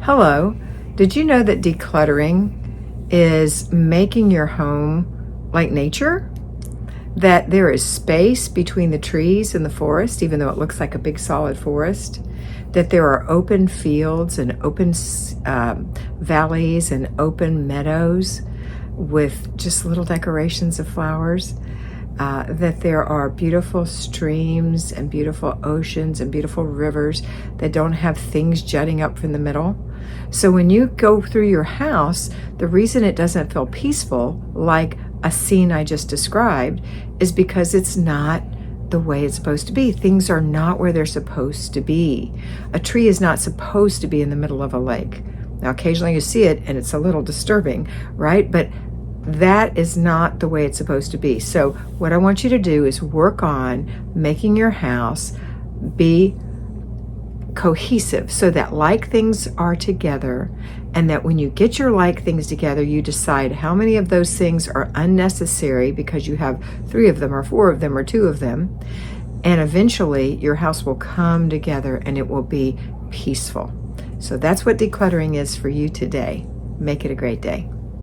Hello. Did you know that decluttering is making your home like nature? That there is space between the trees and the forest, even though it looks like a big solid forest? That there are open fields and open valleys and open meadows with just little decorations of flowers? That there are beautiful streams and beautiful oceans and beautiful rivers that don't have things jutting up from the middle. So when you go through your house, the reason it doesn't feel peaceful, like a scene I just described, is because it's not the way it's supposed to be. Things are not where they're supposed to be. A tree is not supposed to be in the middle of a lake. Now, occasionally you see it and it's a little disturbing, right? But that is not the way it's supposed to be. So what I want you to do is work on making your house be cohesive so that like things are together, and that when you get your like things together, you decide how many of those things are unnecessary because you have 3 of them or 4 of them or 2 of them, and eventually your house will come together and it will be peaceful. So that's what decluttering is for you today. Make it a great day.